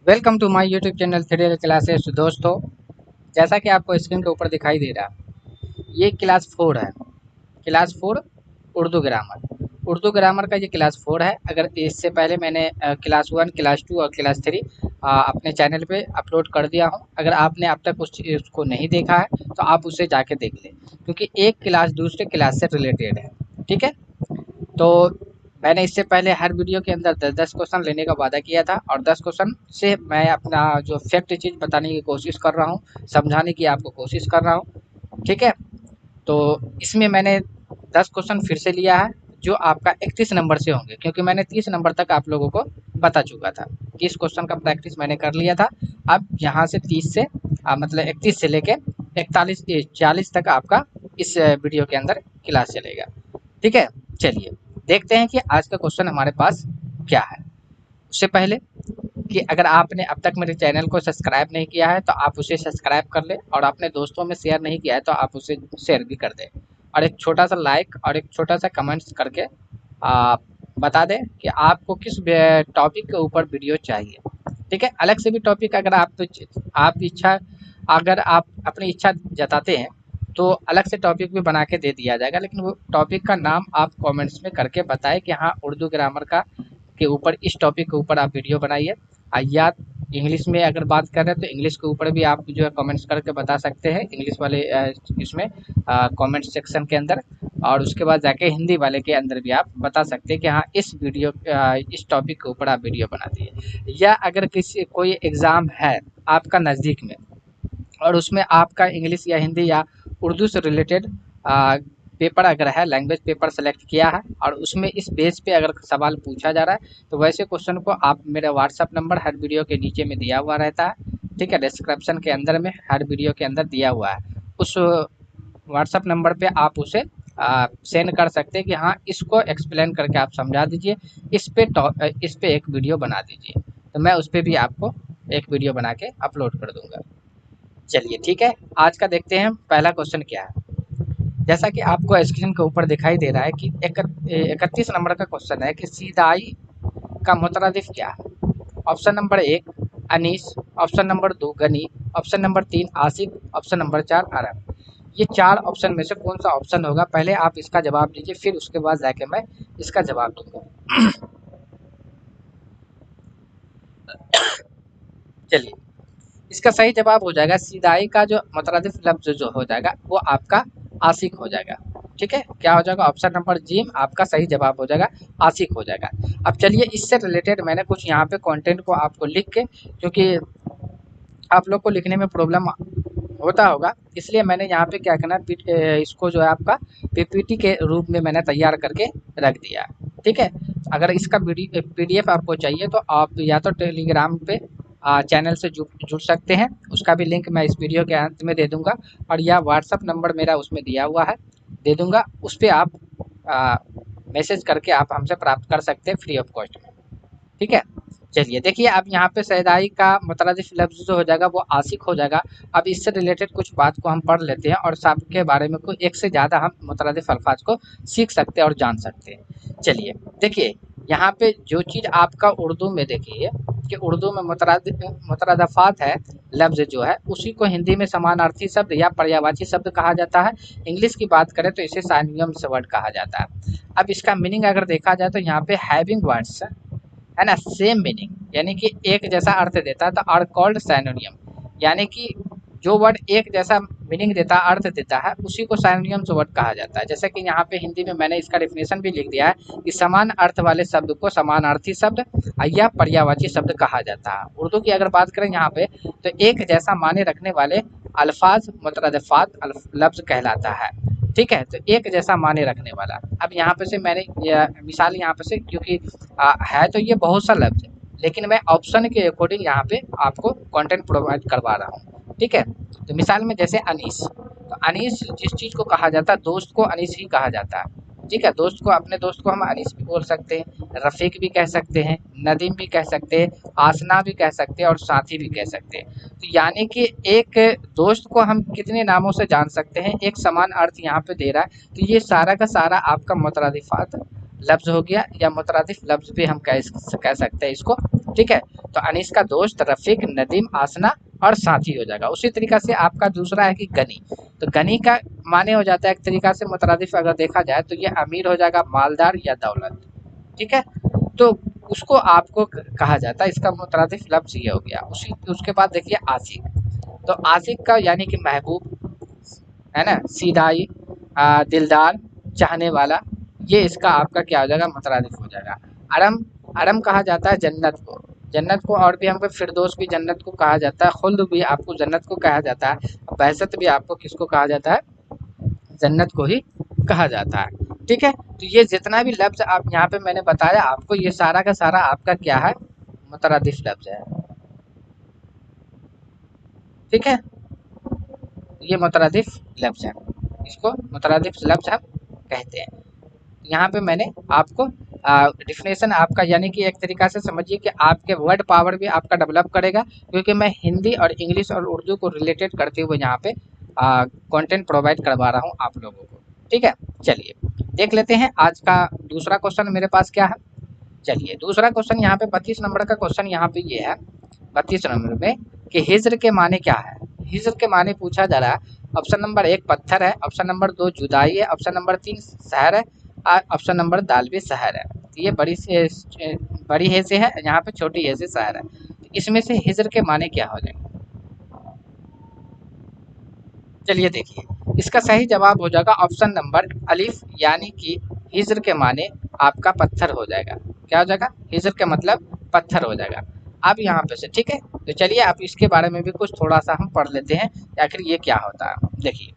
Welcome to my YouTube channel three classes. दोस्तों, जैसा कि आपको स्क्रीन के ऊपर दिखाई दे रहा है, ये क्लास 4 है। Class 4 Urdu grammar. Urdu grammar का ये क्लास 4 है। अगर इससे पहले मैंने क्लास 1, क्लास 2 और क्लास 3 अपने चैनल पे अपलोड कर दिया हूँ। अगर आपने अब तक उसको नहीं देखा है तो आप उसे जाके देख लें, क्योंकि एक क्लास दूसरे क्लास से रिलेटेड है। ठीक है, तो मैंने इससे पहले हर वीडियो के अंदर 10-10 क्वेश्चन लेने का वादा किया था, और 10 क्वेश्चन से मैं अपना जो फैक्ट चीज़ बताने की कोशिश कर रहा हूँ, समझाने की आपको कोशिश कर रहा हूँ। ठीक है, तो इसमें मैंने 10 क्वेश्चन फिर से लिया है, जो आपका 31 नंबर से होंगे, क्योंकि मैंने 30 नंबर तक आप लोगों को बता चुका था। 30 क्वेश्चन का प्रैक्टिस मैंने कर लिया था। अब यहाँ से 30 से मतलब 31 से लेके 41 40 तक आपका इस वीडियो के अंदर क्लास चलेगा। ठीक है, चलिए देखते हैं कि आज का क्वेश्चन हमारे पास क्या है। उससे पहले कि अगर आपने अब तक मेरे चैनल को सब्सक्राइब नहीं किया है तो आप उसे सब्सक्राइब कर लें, और अपने दोस्तों में शेयर नहीं किया है तो आप उसे शेयर भी कर दें, और एक छोटा सा लाइक और एक छोटा सा कमेंट्स करके आप बता दें कि आपको किस टॉपिक के ऊपर वीडियो चाहिए। ठीक है, अलग से भी टॉपिक अगर आप इच्छा अगर आप अपनी इच्छा जताते हैं तो अलग से टॉपिक भी बना के दे दिया जाएगा, लेकिन वो टॉपिक का नाम आप कमेंट्स में करके बताएं कि हाँ, उर्दू ग्रामर का के ऊपर, इस टॉपिक के ऊपर आप वीडियो बनाइए। या इंग्लिश में अगर बात कर रहे हैं तो इंग्लिश के ऊपर भी आप जो है कमेंट्स करके बता सकते हैं, इंग्लिश वाले इसमें कमेंट सेक्शन के अंदर। और उसके बाद जाके हिंदी वाले के अंदर भी आप बता सकते हैं कि हाँ, इस टॉपिक के ऊपर आप वीडियो बना दिए। या अगर कोई एग्ज़ाम है आपका नज़दीक में, और उसमें आपका इंग्लिश या हिंदी या उर्दू से रिलेटेड पेपर अगर है, लैंग्वेज पेपर सेलेक्ट किया है, और उसमें इस बेस पे अगर सवाल पूछा जा रहा है, तो वैसे क्वेश्चन को आप मेरा व्हाट्सअप नंबर हर वीडियो के नीचे में दिया हुआ रहता है। ठीक है, डिस्क्रिप्शन के अंदर में हर वीडियो के अंदर दिया हुआ है। उस व्हाट्सअप नंबर पे आप उसे सेंड कर सकते हैं कि हाँ, इसको एक्सप्लेन करके आप समझा दीजिए, इस पे एक वीडियो बना दीजिए, तो मैं उस पर भी आपको एक वीडियो बना के अपलोड कर दूंगा। चलिए ठीक है, आज का देखते हैं पहला क्वेश्चन क्या है। जैसा कि आपको स्क्रीन के ऊपर दिखाई दे रहा है कि 31 नंबर का क्वेश्चन है कि सीदाई का मुतरादिफ क्या है। ऑप्शन नंबर 1 अनीस, ऑप्शन नंबर 2 गनी, ऑप्शन नंबर 3 आसिफ, ऑप्शन नंबर 4 अरब। ये 4 ऑप्शन में से कौन सा ऑप्शन होगा, पहले आप इसका जवाब दीजिए, फिर उसके बाद जाके मैं इसका जवाब दूंगा। चलिए, इसका सही जवाब हो जाएगा सीदाई का जो मुतरदिफ लफ्ज जो हो जाएगा वो आपका आशिक हो जाएगा। ठीक है, क्या हो जाएगा, ऑप्शन नंबर जी आपका सही जवाब हो जाएगा, आशिक हो जाएगा। अब चलिए, इससे रिलेटेड मैंने कुछ यहाँ पे कंटेंट को आपको लिख के, क्योंकि आप लोग को लिखने में प्रॉब्लम होता होगा, इसलिए मैंने यहाँ पे क्या करना है, इसको जो है आपका पीपीटी के रूप में मैंने तैयार करके रख दिया। ठीक है, अगर इसका पीडीएफ आपको चाहिए तो आप या तो टेलीग्राम पे चैनल से जुड़ सकते हैं, उसका भी लिंक मैं इस वीडियो के अंत में दे दूंगा, और या व्हाट्सअप नंबर मेरा उसमें दिया हुआ है, दे दूंगा, उस पर आप मैसेज करके आप हमसे प्राप्त कर सकते हैं फ्री ऑफ कॉस्ट में। ठीक है, चलिए देखिए, अब यहाँ पे सैदाई का मुतरदिफ लफ्ज़ जो हो जाएगा वो आशिक हो जाएगा। अब इससे रिलेटेड कुछ बात को हम पढ़ लेते हैं, और सबके बारे में कोई एक से ज़्यादा हम मुतरदिफ अल्फाज को सीख सकते हैं और जान सकते हैं। चलिए देखिए, यहाँ पे जो चीज़ आपका उर्दू में देखिए कि उर्दू में मुतरदफ़ात है, लफ्ज़ जो है उसी को हिंदी में समानार्थी शब्द या पर्यायवाची शब्द कहा जाता है। इंग्लिश की बात करें तो इसे साइनोनिम्स वर्ड कहा जाता है। अब इसका मीनिंग अगर देखा जाए तो यहाँ पे हैविंग वर्ड्स है ना, सेम मीनिंग, यानी कि एक जैसा अर्थ देता है, तो आर कॉल्ड साइनोनियम। यानी कि जो वर्ड एक जैसा मीनिंग देता है, अर्थ देता है, उसी को साइनोनियम्स वर्ड कहा जाता है। जैसे कि यहाँ पे हिंदी में मैंने इसका डेफिनेशन भी लिख दिया है कि समान अर्थ वाले शब्द को समानार्थी शब्द या पर्यायवाची शब्द कहा जाता है। उर्दू की अगर बात करें यहाँ पे, तो एक जैसा माने रखने वाले अल्फाज मुतरदफात लफ्ज कहलाता है। ठीक है, तो एक जैसा माने रखने वाला। अब यहाँ पे से मैंने मिसाल यहाँ पे से, क्योंकि है तो ये बहुत सा लफ्ज है, लेकिन मैं ऑप्शन के अकॉर्डिंग यहाँ पे आपको कंटेंट प्रोवाइड करवा रहा हूँ। ठीक है, तो मिसाल में जैसे अनीस, तो अनीस जिस चीज़ को कहा जाता है, दोस्त को अनीस ही कहा जाता है। ठीक है, दोस्त को, अपने दोस्त को हम अनीस भी बोल सकते हैं, रफ़ीक भी कह सकते हैं, नदीम भी कह सकते हैं, आसना भी कह सकते हैं, और साथी भी कह सकते हैं। तो यानी कि एक दोस्त को हम कितने नामों से जान सकते हैं, एक समान अर्थ यहाँ पे दे रहा है। तो ये सारा का सारा आपका मुतरादिफात लफ्ज़ हो गया, या मुतरादिफ लफ्ज़ भी हम कह सकते हैं इसको। ठीक है, तो अनीस का दोस्त, रफीक, नदीम, आसना और साथी हो जाएगा। उसी तरीका से आपका दूसरा है कि गनी, तो गनी का माने हो जाता है एक तरीका से मुतरादिफ अगर देखा जाए तो ये अमीर हो जाएगा, मालदार या दौलत। ठीक है, तो उसको आपको कहा जाता है, इसका मुतरादिफ लफ्ज ये हो गया। उसी उसके बाद देखिए आशिक, तो आशिक का यानी कि महबूब, है ना, सीधाई, दिलदार, चाहने वाला, ये इसका आपका क्या हो जाएगा, मुतरादिफ हो जाएगा। अरम, अरम कहा जाता है जन्नत को, जन्नत को, और भी हमको फिरदौस भी जन्नत को कहा जाता है, खुल्द भी आपको जन्नत को कहा जाता है, बहसत भी आपको किसको कहा जाता है, जन्नत को ही कहा जाता है। ठीक है, तो ये जितना भी लफ्ज आप यहाँ पे मैंने बताया आपको, ये सारा का सारा आपका क्या है, मुतरादिफ लफ्ज है। ठीक है, ये मुतरादिफ लफ्ज है, इसको मुतरादिफ लफ्ज हम कहते हैं। यहाँ पे मैंने आपको डिफिनेशन आपका यानी कि एक तरीका से समझिए कि आपके वर्ड पावर भी आपका डेवलप करेगा, क्योंकि मैं हिंदी और इंग्लिश और उर्दू को रिलेटेड करते हुए यहाँ पे कंटेंट प्रोवाइड करवा रहा हूँ आप लोगों को। ठीक है, चलिए देख लेते हैं आज का दूसरा क्वेश्चन मेरे पास क्या है। चलिए दूसरा क्वेश्चन यहाँ पे 32 नंबर का क्वेश्चन यहाँ पे ये है 32 नंबर में कि हिज्र के माने क्या है। हिज्र के माने पूछा जा रहा है। ऑप्शन नंबर 1 पत्थर है, ऑप्शन नंबर 2 जुदाई है, ऑप्शन नंबर 3 शहर है, ऑप्शन नंबर दालवी शहर है। तो ये बड़ी हे से है, यहाँ पे छोटी हे से शहर है। तो इसमें से हिज्र के माने क्या हो जाएंगे। चलिए देखिए, इसका सही जवाब हो जाएगा ऑप्शन नंबर अलिफ, यानी कि हिज्र के माने आपका पत्थर हो जाएगा। क्या हो जाएगा, हिज्र के मतलब पत्थर हो जाएगा। अब यहाँ पे से ठीक है, तो चलिए आप इसके बारे में भी कुछ थोड़ा सा हम पढ़ लेते हैं आखिर ये क्या होता है। देखिए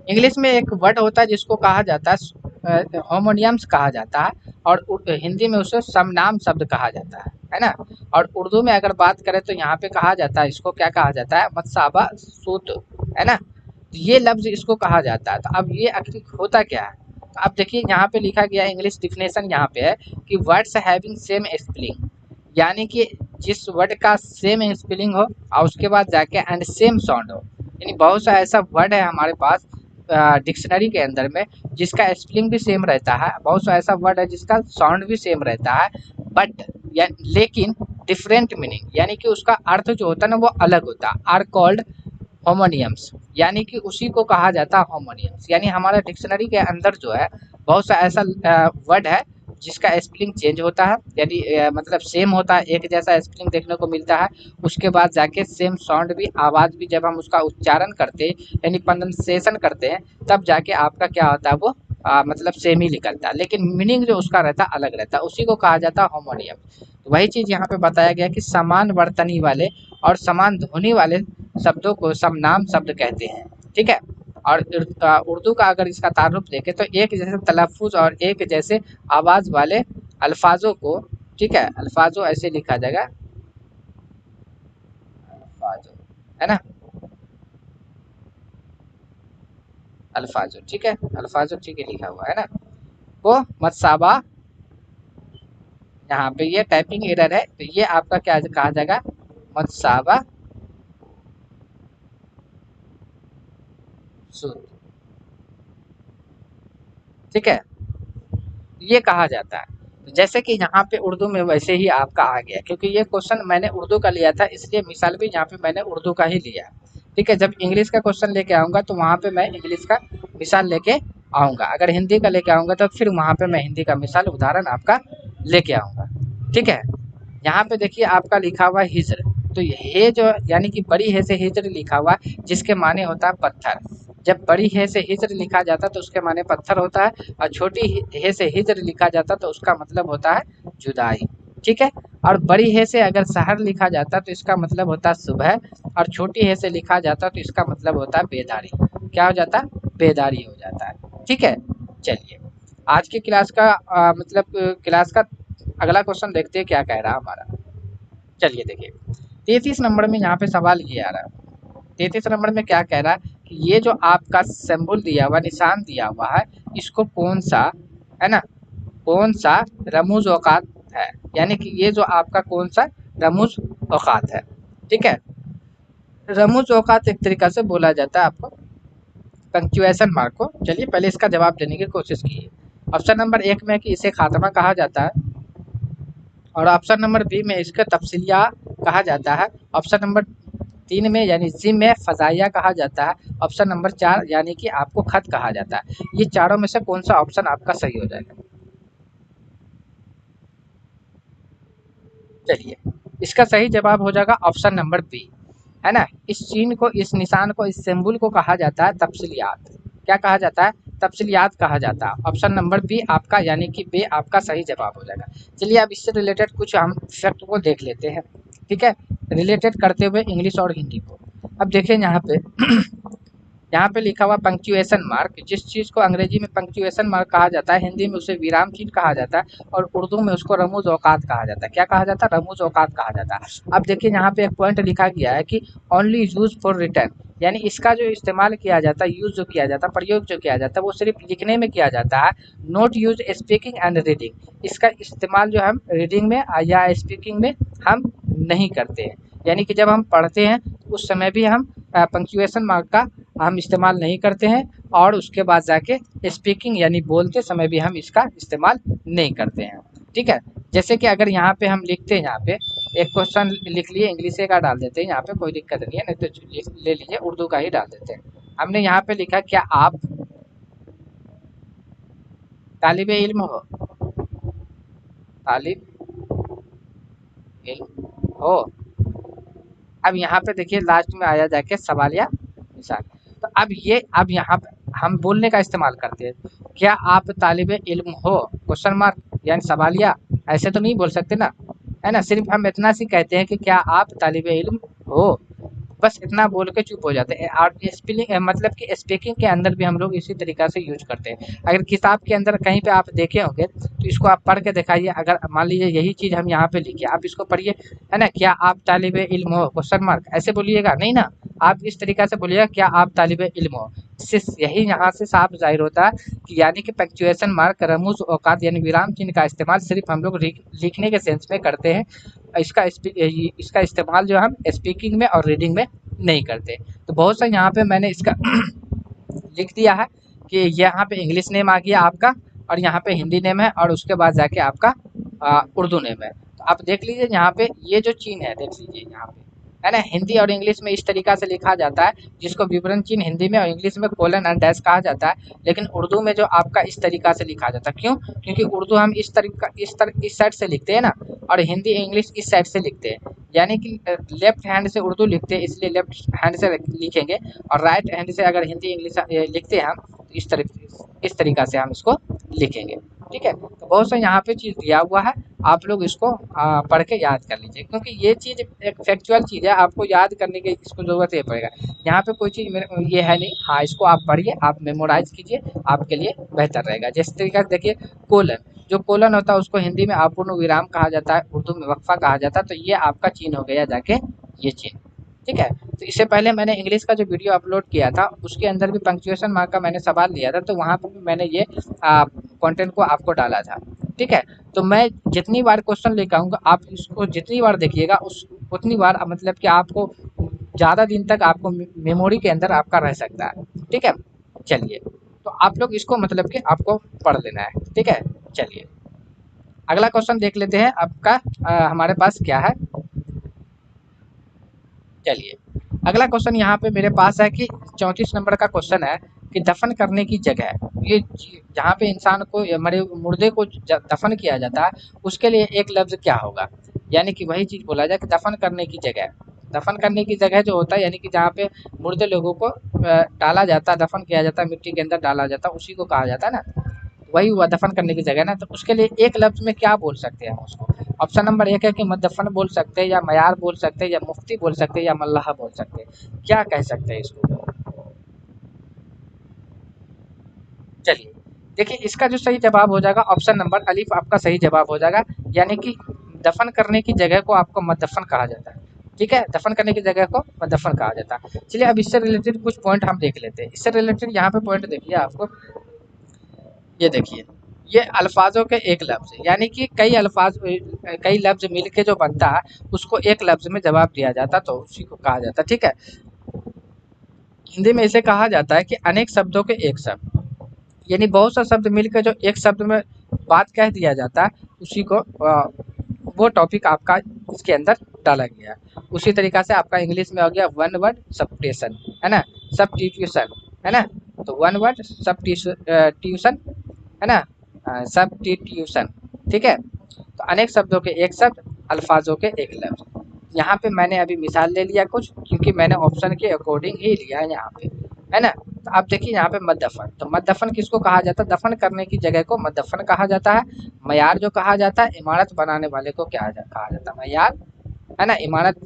इंग्लिश में एक वर्ड होता है जिसको कहा जाता है होमोनियम्स कहा जाता है, और हिंदी में उसे समनाम शब्द कहा जाता है ना। और उर्दू में अगर बात करें तो यहाँ पे कहा जाता है, इसको क्या कहा जाता है, मत्साबा सूत, है ना। तो ये लफ्ज इसको कहा जाता है। तो अब ये आखिर होता क्या है, तो अब देखिए यहाँ पे लिखा गया इंग्लिश डिफिनेशन यहाँ पे है कि वर्ड्स हैविंग सेम स्पेलिंग, यानी कि जिस वर्ड का सेम स्पेलिंग हो और उसके बाद जाके एंड सेम साउंड हो। यानी बहुत सा ऐसा वर्ड है हमारे पास डिक्शनरी के अंदर में जिसका स्पेलिंग भी सेम रहता है, बहुत सा ऐसा वर्ड है जिसका साउंड भी सेम रहता है, बट लेकिन डिफरेंट मीनिंग, यानी कि उसका अर्थ जो होता है ना वो अलग होता है, आर कॉल्ड होमोनियम्स, यानी कि उसी को कहा जाता है होमोनियम्स। यानी हमारा डिक्शनरी के अंदर जो है बहुत सा ऐसा वर्ड है जिसका स्पेलिंग चेंज होता है, यानी मतलब सेम होता है, एक जैसा स्पेलिंग देखने को मिलता है, उसके बाद जाके सेम साउंड भी, आवाज़ भी जब हम उसका उच्चारण करते यानी प्रोनाउंसिएशन करते हैं तब जाके आपका क्या होता है वो मतलब सेम ही निकलता है, लेकिन मीनिंग जो उसका रहता है अलग रहता है, उसी को कहा जाता है होमोनियम। तो वही चीज़ यहाँ पे बताया गया कि समान वर्तनी वाले और समान ध्वनि वाले शब्दों को समनाम शब्द कहते हैं। ठीक है, और उर्दू का अगर इसका तारुफ देखें तो एक जैसे तलफ़ुज़ और एक जैसे आवाज़ वाले अल्फाजों को, ठीक है, अल्फाजों ऐसे लिखा जाएगा, अल्फाजों, है ना, अल्फाजों, ठीक है, अल्फाजों ठीक है लिखा हुआ है ना, वो मत्साबा, यहाँ पे ये टाइपिंग एरर है तो ये आपका क्या कहा जाएगा, मत्साबा सूद, ठीक है, ये कहा जाता है। तो जैसे कि यहाँ पे उर्दू में वैसे ही आपका आ गया, क्योंकि ये क्वेश्चन मैंने उर्दू का लिया था इसलिए मिसाल भी यहाँ पे मैंने उर्दू का ही लिया। ठीक है, जब इंग्लिश का क्वेश्चन लेके आऊँगा तो वहाँ पे मैं इंग्लिश का मिसाल लेके आऊँगा, अगर हिंदी का लेके आऊँगा तो फिर वहाँ पे मैं हिंदी का मिसाल उदाहरण आपका लेके आऊँगा। ठीक है, यहाँ पे देखिए आपका लिखा हुआ है हिज्र, तो ये जो यानी कि बड़ी हे से हिज्र लिखा हुआ है जिसके माने होता है पत्थर। जब बड़ी हे से हिज्र लिखा जाता है तो उसके माने पत्थर होता है, और छोटी हे से हिज्र लिखा जाता तो उसका मतलब होता है जुदाई। ठीक है, और बड़ी हे से अगर शहर लिखा जाता तो इसका मतलब होता है सुबह, और छोटी हे से लिखा जाता तो इसका मतलब होता है बेदारी। क्या हो जाता है, बेदारी हो जाता है। ठीक है, चलिए आज की क्लास का मतलब क्लास का अगला क्वेश्चन देखते हैं क्या कह रहा है हमारा। चलिए देखिए 33 नंबर में यहाँ पे सवाल ये आ रहा है, 33 नंबर में क्या कह रहा है कि ये जो आपका सिंबल दिया हुआ, निशान दिया हुआ है, इसको कौन सा, है ना, कौन सा रमूज औकात है, यानी कि ये जो आपका कौन सा रमूज औकात है। ठीक है, रमूज औकात एक तरीका से बोला जाता है आपको पंक्चुएशन मार्क को। चलिए पहले इसका जवाब देने की कोशिश कीजिए। ऑप्शन नंबर 1 में कि इसे खात्मा कहा जाता है, और ऑप्शन नंबर बी में इसका तफसीलिया कहा जाता है। ऑप्शन नंबर 3 में यानी सी में फ़ज़ाइया कहा जाता है। ऑप्शन नंबर 4 यानी कि आपको खत कहा जाता है। ये चारों में से कौन सा ऑप्शन आपका सही हो जाएगा? चलिए, इसका सही जवाब हो जाएगा ऑप्शन नंबर बी, है ना? इस चीन को, इस निशान को, इस सिंबल को कहा जाता है तफसीलियात। क्या कहा जाता है? तफसीलियात कहा जाता है। ऑप्शन नंबर बी आपका यानी कि बी आपका सही जवाब हो जाएगा। चलिए अब इससे रिलेटेड कुछ हम फैक्ट को देख लेते हैं, ठीक है? रिलेटेड करते हुए इंग्लिश और हिंदी को। अब देखिए यहाँ पे यहाँ पे लिखा हुआ पंक्चुएशन मार्क, जिस चीज़ को अंग्रेजी में पंक्चुएशन मार्क कहा जाता है, हिंदी में उसे विराम चिन्ह कहा जाता है और उर्दू में उसको रमूज औकात कहा जाता है। क्या कहा जाता है? रमूज औकात कहा जाता है। अब देखिए यहाँ पे एक पॉइंट लिखा गया है कि ओनली यूज फॉर रिटर्न, यानी इसका जो इस्तेमाल किया जाता है, यूज जो किया जाता है, प्रयोग जो किया जाता है, वो सिर्फ लिखने में किया जाता है। Note use speaking and reading, इसका इस्तेमाल जो हम रीडिंग में या स्पीकिंग में हम नहीं करते हैं। यानी कि जब हम पढ़ते हैं उस समय भी हम पंक्चुएशन मार्क का हम इस्तेमाल नहीं करते हैं और उसके बाद जाके स्पीकिंग यानी बोलते समय भी हम इसका इस्तेमाल नहीं करते हैं, ठीक है? जैसे कि अगर यहाँ पे हम लिखते हैं, यहाँ पे एक क्वेश्चन लिख लिए, इंग्लिश का डाल देते हैं, यहाँ पे कोई दिक्कत नहीं है, नहीं तो ले लीजिए उर्दू का ही डाल देते हैं। हमने यहाँ पे लिखा क्या आप तालिब इल्म हो? तालिब इल्म हो। अब यहाँ पे देखिए लास्ट में आया जाके सवालिया निशान। तो अब यहाँ पे हम बोलने का इस्तेमाल करते हैं, क्या आप तालिब इल्म हो क्वेश्चन मार्क यानी सवालिया, ऐसे तो नहीं बोल सकते ना, है ना? सिर्फ हम इतना सी कहते हैं कि क्या आप तालिब इल्म हो, बस इतना बोल के चुप हो जाते हैं। और स्पेलिंग मतलब कि स्पीकिंग के अंदर भी हम लोग इसी तरीक़ा से यूज करते हैं। अगर किताब के अंदर कहीं पे आप देखे होंगे तो इसको आप पढ़ के दिखाइए। अगर मान लीजिए यही चीज़ हम यहाँ पे लिखे, आप इसको पढ़िए, है ना? क्या आप तालिब इल्म हो क्वेश्चन मार्क, ऐसे बोलिएगा नहीं ना, आप इस तरीक़ा से बोलिएगा क्या आप तालिब इल्म हो। इससे यही यहाँ से साफ ज़ाहिर होता है कि यानी कि पंक्चुएशन मार्क, रमूज़ औकात यानी विराम चिन्ह का इस्तेमाल सिर्फ हम लोग लिखने के सेंस में करते हैं। इसका इस्तेमाल जो हम स्पीकिंग में और रीडिंग में नहीं करते। तो बहुत सा यहाँ पे मैंने इसका लिख दिया है कि यहाँ पे इंग्लिश नेम आ गया आपका और यहाँ पे हिंदी नेम है और उसके बाद जाके आपका उर्दू नेम है। तो आप देख लीजिए यहाँ पे ये जो चिन्ह है, देख लीजिए यहाँ पे, है ना? हिंदी और इंग्लिश में इस तरीक़ा से लिखा जाता है, जिसको विवरण चिन्ह हिंदी में और इंग्लिश में कोलन एंड डैश कहा जाता है, लेकिन उर्दू में जो आपका इस तरीक़ा से लिखा जाता है। क्यों? क्योंकि उर्दू हम इस साइड से लिखते हैं ना, और हिंदी इंग्लिश इस साइड से लिखते हैं। यानी कि लेफ्ट हैंड से उर्दू लिखते हैं इसलिए लेफ्ट हैंड से लिखेंगे, और राइट हैंड से अगर हिंदी इंग्लिश लिखते हैं हम तो इस तरीक़ा से हम इसको लिखेंगे, ठीक है? तो बहुत सा यहाँ पे चीज़ दिया हुआ है, आप लोग इसको पढ़ के याद कर लीजिए, क्योंकि ये चीज़ एक फैक्चुअल चीज़ है, आपको याद करने की इसको ज़रूरत नहीं पड़ेगा। यहाँ पे कोई चीज़ ये है नहीं। हाँ, इसको आप पढ़िए, आप मेमोराइज़ कीजिए, आपके लिए बेहतर रहेगा। जिस तरीक़े से देखिए कोलन, जो कोलन होता है उसको हिंदी में अपूर्ण विराम कहा जाता है, उर्दू में वक्फा कहा जाता है। तो ये आपका चिन्ह हो गया जाके ये चिन्ह, ठीक है? तो इससे पहले मैंने इंग्लिश का जो वीडियो अपलोड किया था उसके अंदर भी पंक्चुएशन मार्क का मैंने सवाल लिया था, तो वहाँ पर भी मैंने ये कंटेंट को आपको डाला था, ठीक है? तो मैं जितनी बार क्वेश्चन लेकर आऊँगा आप इसको जितनी बार देखिएगा उतनी बार मतलब कि आपको ज़्यादा दिन तक आपको मेमोरी के अंदर आपका रह सकता है, ठीक है? चलिए, तो आप लोग इसको मतलब कि आपको पढ़ लेना है, ठीक है? चलिए अगला क्वेश्चन देख लेते हैं आपका हमारे पास क्या है। चलिए अगला क्वेश्चन यहाँ पे मेरे पास है कि 34 नंबर का क्वेश्चन है कि दफन करने की जगह, ये जहाँ पे इंसान को मरे मुर्दे को दफन किया जाता है उसके लिए एक लफ्ज़ क्या होगा? यानी कि वही चीज़ बोला जाए कि दफन करने की जगह, दफन करने की जगह जो होता है यानी कि जहाँ पे मुर्दे लोगों को डाला जाता है, दफन किया जाता है, मिट्टी के अंदर डाला जाता है, उसी को कहा जाता है ना, वही हुआ दफन करने की जगह ना। तो उसके लिए एक लफ्ज़ में क्या बोल सकते हैं हम उसको? ऑप्शन नंबर 1 है कि मदफन बोल सकते हैं, या मयार बोल सकते हैं, या मुफ्ती बोल सकते हैं, या मल्लाह बोल सकते हैं। क्या कह सकते हैं इसको? चलिए देखिए, इसका जो सही जवाब हो जाएगा ऑप्शन नंबर अलीफ आपका सही जवाब हो जाएगा, यानी कि दफन करने की जगह को आपको मदफन कहा जाता है, ठीक है? दफन करने की जगह को मदफन कहा जाता है। चलिए अब इससे रिलेटेड कुछ पॉइंट हम देख लेते हैं। इससे रिलेटेड यहाँ पे पॉइंट देखिए आपको, ये देखिए, ये अल्फाजों के एक लफ्ज़, यानी कि कई लफ्ज़ मिल के जो बनता है उसको एक लफ्ज़ में जवाब दिया जाता तो उसी को कहा जाता, ठीक है? हिंदी में इसे कहा जाता है कि अनेक शब्दों के एक शब्द, यानी बहुत सा शब्द मिलकर जो एक शब्द में बात कह दिया जाता है उसी को वो टॉपिक आपका इसके अंदर डाला गया। उसी तरीक़ा से आपका इंग्लिश में हो गया वन वर्ड सब्स्टिट्यूशन, है ना, सब्स्टिट्यूशन, है ना, तो वन वर्ड सब्स्टिट्यूशन, है ना, सब्स्टिट्यूशन, ठीक है। तो अनेक शब्दों के एक शब्द, अल्फाजों के एक लफ्ज़। यहाँ पे मैंने अभी मिसाल ले लिया कुछ, क्योंकि मैंने ऑप्शन के अकॉर्डिंग ही लिया है यहाँ पे, है ना। तो आप देखिए यहाँ पे मद्दफन, तो मद्दफन किसको कहा जाता है? दफन करने की जगह को मद्दफन कहा जाता है। मयार जो कहा जाता है, इमारत बनाने वाले को क्या कहा जाता है? मयार, है ना, इमारत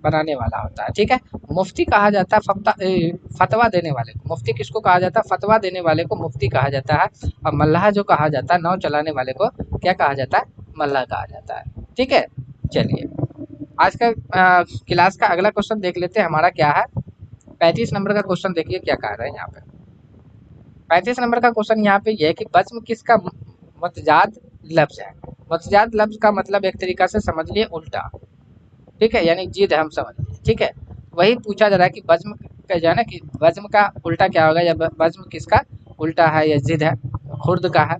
बनाने वाला होता है, ठीक है। मुफ्ती कहा जाता है फतवा देने वाले को। मुफ्ती किसको कहा जाता है? फतवा देने वाले को मुफ्ती कहा जाता है। और मल्लाह जो कहा जाता है, नाव चलाने वाले को क्या कहा जाता है? मल्लाह कहा जाता है, ठीक है। चलिए आज का क्लास का अगला क्वेश्चन देख लेते हैं, हमारा क्या है। 35 नंबर का क्वेश्चन देखिए क्या कह रहा है यहाँ पे। 35 नंबर का क्वेश्चन यहाँ पे ये है कि बज़्म किसका मतजाद लफ्ज़ है। मतजाद लफ्ज़ का मतलब एक तरीका से समझ लिए उल्टा, ठीक है, यानी जिद हम समझ लिए, ठीक है। वही पूछा जा रहा है कि बज़्म का जो है ना, कि बज़्म का उल्टा क्या होगा, या बज़्म किसका उल्टा है, या जिद है, खुर्द का है।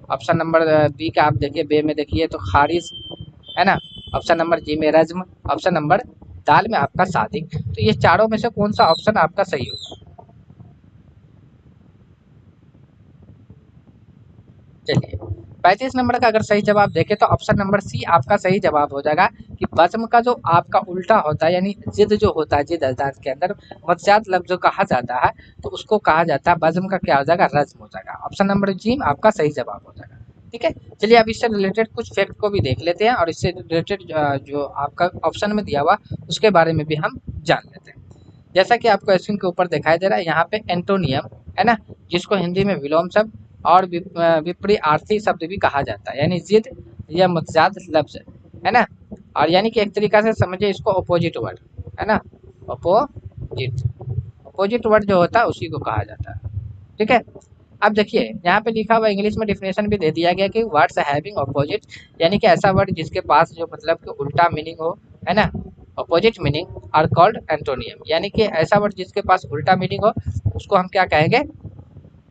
ऑप्शन नंबर बी का आप देखिए, बे में देखिए तो खारिज, है ना। ऑप्शन नंबर जी में रज्म, ऑप्शन नंबर दाल में आपका सादिक। तो ये चारों में से कौन सा ऑप्शन आपका सही होगा? चलिए 35 नंबर का अगर सही जवाब देखें तो ऑप्शन नंबर सी आपका सही जवाब हो जाएगा कि बज़्म का जो आपका उल्टा होता है, यानी जिद जो होता है, जिद अल्फाज के अंदर मतजाद लफ्ज़ जो कहा जाता है, तो उसको कहा जाता है बज़्म का क्या हो जाएगा? रज्म हो जाएगा। ऑप्शन नंबर जी आपका सही जवाब हो जाएगा, ठीक है। चलिए अब इससे रिलेटेड कुछ फैक्ट को भी देख लेते हैं, और इससे रिलेटेड जो आपका ऑप्शन में दिया हुआ उसके बारे में भी हम जान लेते हैं। जैसा कि आपको स्क्रीन के ऊपर दिखाई दे रहा है, यहाँ पे एंटोनियम, है ना, जिसको हिंदी में विलोम शब्द और विपरीआर्थी शब्द भी कहा जाता है, यानी जिद या मतजाद लफ्ज़, है ना। और यानी कि एक तरीका से समझिए इसको अपोजिट वर्ड, है ना, अपोजिट, अपोजिट वर्ड जो होता है उसी को कहा जाता है, ठीक है। अब देखिए यहाँ पे लिखा हुआ इंग्लिश में डिफिनेशन भी दे दिया गया कि वर्ड्स हैविंग अपोजिट, यानी कि ऐसा वर्ड जिसके पास जो मतलब कि उल्टा मीनिंग हो, है ना, opposite meaning are called antonym, यानी कि ऐसा वर्ड जिसके पास उल्टा मीनिंग हो उसको हम क्या कहेंगे?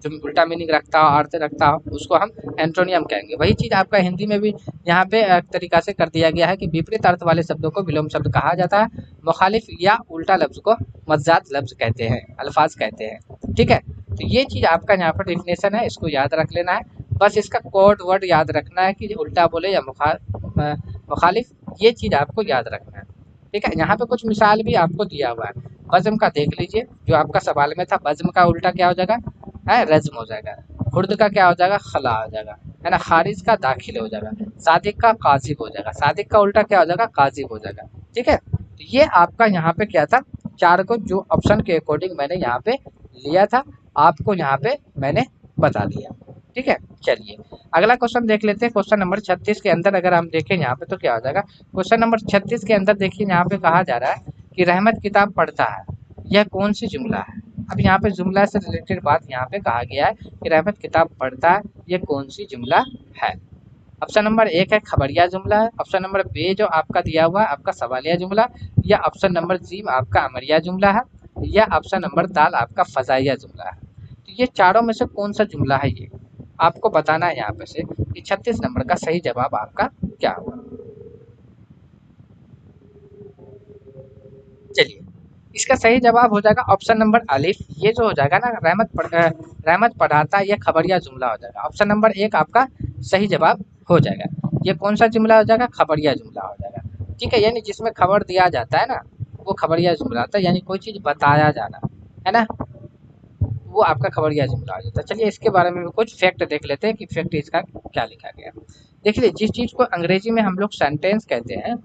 जो उल्टा मीनिंग रखता हो, अर्थ रखता हो, उसको हम एंटोनियम कहेंगे। वही चीज़ आपका हिंदी में भी यहाँ पे एक तरीका से कर दिया गया है कि विपरीत अर्थ वाले शब्दों को विलोम शब्द कहा जाता है। मुखालिफ या उल्टा लफ्ज़ को मज्जाद लफ्ज़ कहते हैं, अल्फाज कहते हैं, ठीक है। तो ये चीज़ आपका यहाँ पर डिफिनेशन है, इसको याद रख लेना है। बस इसका कोड वर्ड याद रखना है कि उल्टा बोले या मुखालिफ, ये चीज़ आपको याद रखना है, ठीक है। यहाँ पे कुछ मिसाल भी आपको दिया हुआ है। बज़्म का देख लीजिए, जो आपका सवाल में था, बज़्म का उल्टा क्या हो जाएगा? है रज़्म हो जाएगा। खुर्द का क्या हो जाएगा? खला हो जाएगा, है ना। खारिज का दाखिल हो जाएगा। सादिक का काजिब हो जाएगा। सादिक का उल्टा क्या हो जाएगा? काजिब हो जाएगा, ठीक है। तो ये आपका यहाँ पे क्या था, चार को जो ऑप्शन के अकॉर्डिंग मैंने यहाँ पे लिया था, आपको यहाँ पे मैंने बता दिया, ठीक है। चलिए अगला क्वेश्चन देख लेते हैं। क्वेश्चन नंबर 36 के अंदर अगर हम देखें यहाँ पे तो क्या हो जाएगा? क्वेश्चन नंबर 36 के अंदर देखिए, यहाँ पे कहा जा रहा है कि रहमत किताब पढ़ता है, यह कौन सी जुमला है? अब यहाँ पे जुमला से रिलेटेड बात यहाँ पे कहा गया है कि रहमत किताब पढ़ता है, ये कौन सी जुमला है? ऑप्शन नंबर एक है खबरिया जुमला है। ऑप्शन नंबर बी जो आपका दिया हुआ है आपका सवालिया जुमला, या ऑप्शन नंबर सी आपका अमरिया जुमला है, या ऑप्शन नंबर दाल आपका फजाइया जुमला है। तो ये चारों में से कौन सा जुमला है, ये आपको बताना है यहाँ पे से कि 36 नंबर का सही जवाब आपका क्या होगा। चलिए इसका सही जवाब हो जाएगा ऑप्शन नंबर अलिफ। ये जो हो जाएगा ना, रहमत पढ़ाता है, ये खबरिया जुमला हो जाएगा। ऑप्शन नंबर एक आपका सही जवाब हो जाएगा। ये कौन सा जुमला हो जाएगा? खबरिया जुमला हो जाएगा, ठीक है। यानी जिसमें खबर दिया जाता है ना, वो खबरिया जुमला होता है, यानी कोई चीज़ बताया जाना, है ना, वो आपका खबरिया जुमला हो जाता है। चलिए इसके बारे में भी कुछ फैक्ट देख लेते हैं कि फैक्ट इसका क्या लिखा गया। देखिए जिस चीज़ को अंग्रेजी में हम लोग सेंटेंस कहते हैं,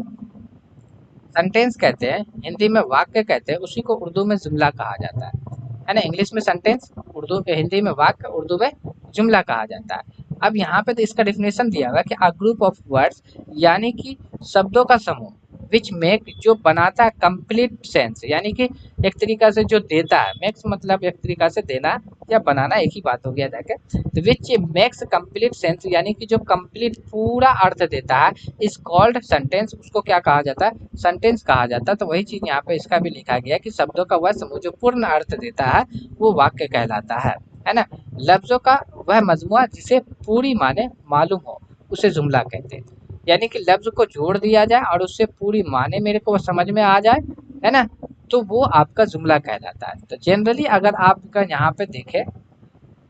सेंटेंस कहते हैं, हिंदी में वाक्य कहते हैं, उसी को उर्दू में जुमला कहा जाता है ना। इंग्लिश में सेंटेंस, उर्दू हिंदी में वाक्य, उर्दू में जुमला कहा जाता है। अब यहाँ पे तो इसका डिफिनेशन दिया हुआ है कि अ ग्रुप ऑफ वर्ड्स, यानी कि शब्दों का समूह, विच मेक जो बनाता है कंप्लीट सेंस, यानी कि एक तरीका से जो देता है, मेक्स मतलब एक तरीका से देना या बनाना एक ही बात हो गया जाके। तो विच मेक्स कंप्लीट सेंस, यानी कि जो कंप्लीट पूरा अर्थ देता है, इज कॉल्ड सेंटेंस, उसको क्या कहा जाता है? सेंटेंस कहा जाता है। तो वही चीज़ यहाँ पे इसका भी लिखा गया है कि शब्दों का वह समूह जो पूर्ण अर्थ देता है वो वाक्य कहलाता है ना। लफ्ज़ों का वह मजमुआ जिसे पूरी माने मालूम हो उसे जुमला कहते हैं। यानी कि लफ्ज को जोड़ दिया जाए और उससे पूरी माने मेरे को समझ में आ जाए, है ना, तो वो आपका जुमला कहलाता है। तो जनरली अगर आपका यहाँ पे देखें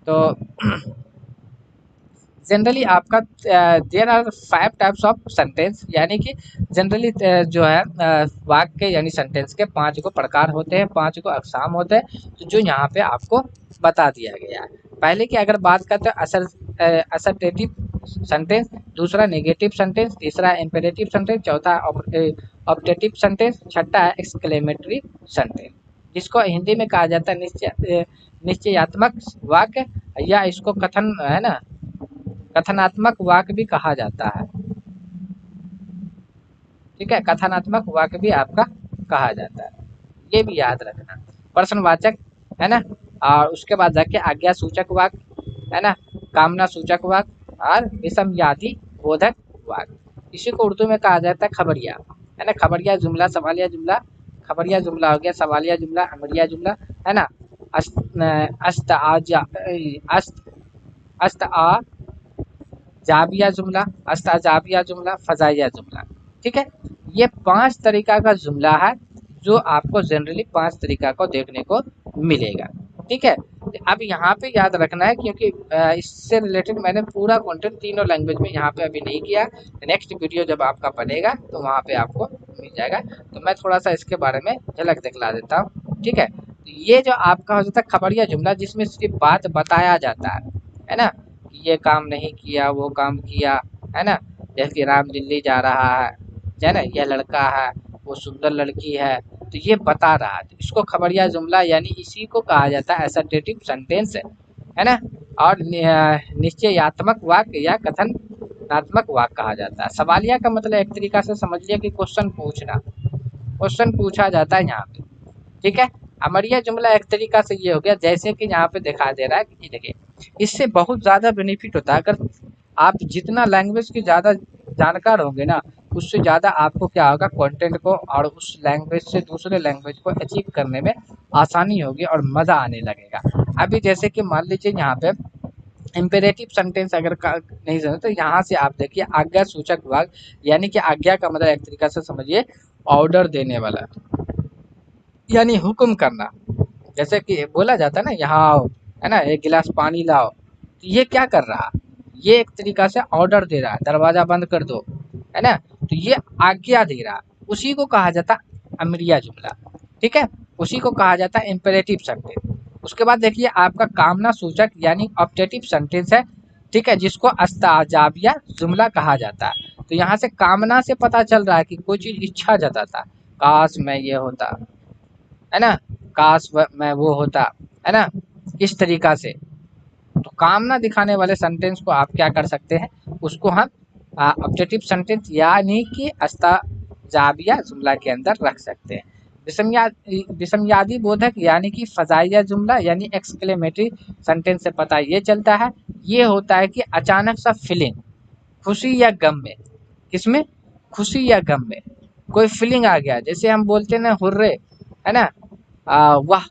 तो जनरली आपका there are 5 types of sentence, यानी कि जनरली जो है वाक्य यानी सेंटेंस के 5 को प्रकार होते हैं, 5 को अकसाम होते हैं, तो जो यहाँ पे आपको बता दिया गया है। पहले की अगर बात करते हैं असर्टेटिव सेंटेंस, दूसरा नेगेटिव सेंटेंस, तीसरा इम्पेरेटिव सेंटेंस, चौथा ऑब्जेक्टिव सेंटेंस, छठा है एक्सक्लेमेटरी सेंटेंस, जिसको हिंदी में कहा जाता है निश्चयात्मक वाक्य, या इसको कथन, है ना, कथनात्मक वाक्य भी कहा जाता है। ठीक है, कथनात्मक वाक्य भी आपका कहा जाता है, ये भी याद रखना। प्रश्नवाचक, है ना, और उसके बाद जाके आज्ञा सूचक वाक्य, है ना, कामना सूचक वाक्य और विषमयादि बोधक वाक्य। इसी को उर्दू में कहा जाता है खबरिया, है ना, खबरिया जुमला, सवालिया जुमला, खबरिया जुमला हो गया, सवालिया जुमला, अमरिया जुमला, है ना, अस्त अस्त आजा अस्त अस्त आ जाबिया जुमला, अस्ताजाबिया जुमला, फजाइया जुमला। ठीक है, ये 5 तरीका का जुमला है जो आपको जनरली 5 तरीका को देखने को मिलेगा। ठीक है, अब यहाँ पे याद रखना है, क्योंकि इससे रिलेटेड मैंने पूरा कंटेंट तीनों लैंग्वेज में यहाँ पे अभी नहीं किया। नेक्स्ट वीडियो जब आपका बनेगा तो वहाँ पे आपको मिल जाएगा। तो मैं थोड़ा सा इसके बारे में झलक दिखला देता हूँ। ठीक है, तो ये जो आपका हो जाता है खबरिया जुमला, जिसमें सिर्फ बात बताया जाता है ना, कि ये काम नहीं किया, वो काम किया, है ना, जैसे कि राम दिल्ली जा रहा है ना, यह लड़का है, वो सुंदर लड़की है, तो ये बता रहा है, तो इसको खबरिया जुमला यानी इसी को कहा जाता है असर्टेटिव सेंटेंस, है ना। और निश्चयात्मक वाक्य या कथनात्मक वाक्य कहा जाता है। सवालिया का मतलब एक तरीका से समझ लिया कि क्वेश्चन पूछना, क्वेश्चन पूछा जाता है यहाँ पे। ठीक है, अमरिया जुमला एक तरीका से ये हो गया, जैसे कि यहाँ पे दिखा दे रहा है कि देखिए, इससे बहुत ज़्यादा बेनिफिट होता है। अगर आप जितना लैंग्वेज की ज़्यादा जानकार होंगे ना, उससे ज़्यादा आपको क्या होगा, कंटेंट को और उस लैंग्वेज से दूसरे लैंग्वेज को अचीव करने में आसानी होगी और मज़ा आने लगेगा। अभी जैसे कि मान लीजिए यहाँ पे इम्पेरेटिव सेंटेंस अगर नहीं समझे तो यहाँ से आप देखिए आज्ञा सूचक वाक्य, यानी कि आज्ञा का मतलब एक तरीका से समझिए ऑर्डर देने वाला, यानी हुक्म करना। जैसे कि बोला जाता है ना, यहाँ आओ, है ना, एक गिलास पानी लाओ, तो ये क्या कर रहा है, ये एक तरीका से ऑर्डर दे रहा है, दरवाजा बंद कर दो, है ना, तो ये आज्ञा दे रहा है, उसी को कहा जाता है अमरिया जुमला। ठीक है, उसी को कहा जाता है इम्पेरेटिव सेंटेंस। उसके बाद देखिए आपका कामना सूचक यानी ऑब्जेक्टिव सेंटेंस है। ठीक है, जिसको अस्ताजाबिया जुमला कहा जाता है। तो यहाँ से कामना से पता चल रहा है कि कोई चीज इच्छा जताता, काश मैं ये होता, है ना, काश मैं वो होता, है ना, इस तरीका से। तो कामना दिखाने वाले सेंटेंस को आप क्या कर सकते हैं, उसको हम ऑब्जेक्टिव सेंटेंस यानी कि अस्ताजाबिया जुमला के अंदर रख सकते हैं। विषमयादि बोधक यानी कि फजाइया जुमला यानी एक्सक्लेमेटरी सेंटेंस से पता ये चलता है, ये होता है कि अचानक सा फीलिंग, खुशी या गम में, किसमें, खुशी या गम में कोई फीलिंग आ गया, जैसे हम बोलते हैं ना हुर्रे, है ना, वाह,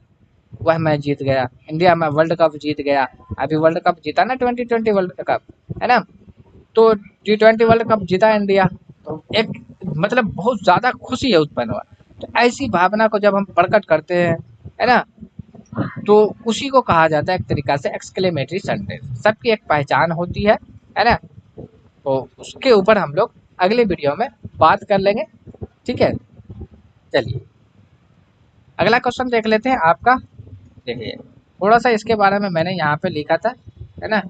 वह मैं जीत गया, इंडिया में वर्ल्ड कप जीत गया। अभी वर्ल्ड कप जीता ना, 2020 वर्ल्ड कप, है ना, तो T20 वर्ल्ड कप जीता इंडिया, तो एक मतलब बहुत ज़्यादा खुशी है उत्पन्न हुआ। तो ऐसी भावना को जब हम प्रकट करते हैं, है ना, तो उसी को कहा जाता है एक तरीका से एक्सक्लेमेटरी सेंटेंस। सबकी एक पहचान होती है ना, तो उसके ऊपर हम लोग अगले वीडियो में बात कर लेंगे। ठीक है, चलिए अगला क्वेश्चन देख लेते हैं आपका। देखिए थोड़ा सा इसके बारे में मैंने यहाँ पे लिखा था, है ना,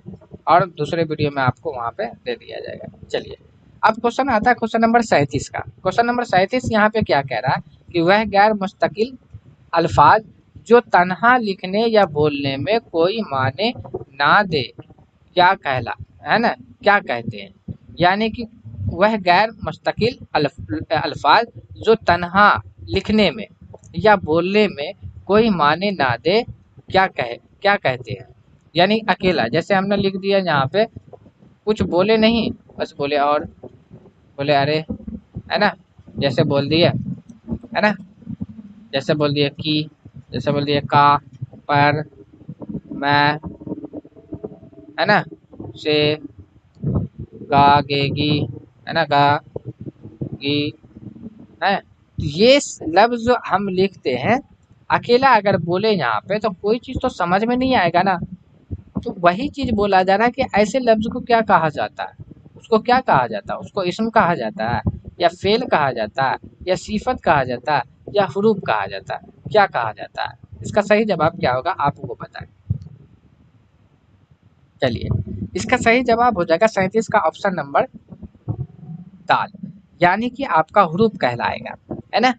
और दूसरे वीडियो में आपको वहाँ पे दे दिया जाएगा। चलिए अब क्वेश्चन आता है क्वेश्चन नंबर 37 का। क्वेश्चन नंबर 37 यहाँ पे क्या कह रहा है कि वह गैर मुस्तकिल अल्फाज जो तन्हा लिखने या बोलने में कोई माने ना दे क्या कहला, है ना, क्या कहते हैं, यानी कि वह गैर मुस्तकिल अल्फाज जो तन्हा लिखने में या बोलने में कोई माने ना दे क्या कहते हैं, यानी अकेला, जैसे हमने लिख दिया यहाँ पे, कुछ बोले नहीं, बस बोले और, बोले अरे, है ना, जैसे बोल दिए, है ना, जैसे बोल दिए की, जैसे बोल दिए का, पर, मैं, है ना, से, गा, गेगी, है ना, गा गी है। तो ये लफ्ज जो हम लिखते हैं अकेला अगर बोले यहाँ पे तो कोई चीज तो समझ में नहीं आएगा ना। तो वही चीज बोला जा रहा है कि ऐसे लफ्ज को क्या कहा जाता है, उसको क्या कहा जाता है, उसको इस्म कहा जाता है या फेल कहा जाता है या सिफत कहा जाता है या हुरूफ कहा जाता है, क्या कहा जाता है? इसका सही जवाब क्या होगा आप वो बताएं। चलिए, इसका सही जवाब हो जाएगा 37 का ऑप्शन नंबर दाल, यानी कि आपका हुरूफ कहलाएगा, है ना।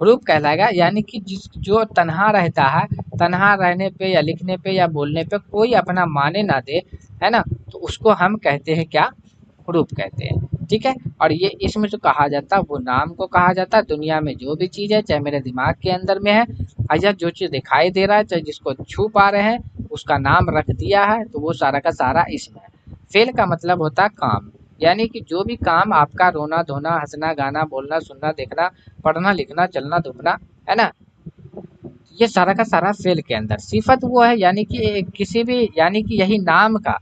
हुरूफ कहलाएगा यानी कि जिस जो तन्हा रहता है, तन्हा रहने पे या लिखने पे या बोलने पे कोई अपना माने ना दे, है ना, तो उसको हम कहते हैं क्या, हुरूफ कहते हैं। ठीक है, और ये इसमें जो कहा जाता है वो नाम को कहा जाता है। दुनिया में जो भी चीज़ है, चाहे मेरे दिमाग के अंदर में है या जो चीज़ दिखाई दे रहा है, चाहे जिसको छू पा रहे हैं, उसका नाम रख दिया है तो वो सारा का सारा इसमें है। फेल का मतलब होता है काम, यानी कि जो भी काम आपका रोना धोना हंसना गाना बोलना सुनना देखना पढ़ना लिखना चलना दुखना, है ना, ये सारा का सारा फेल के अंदर। सिफत वो है यानी कि किसी भी, यानी कि यही नाम का,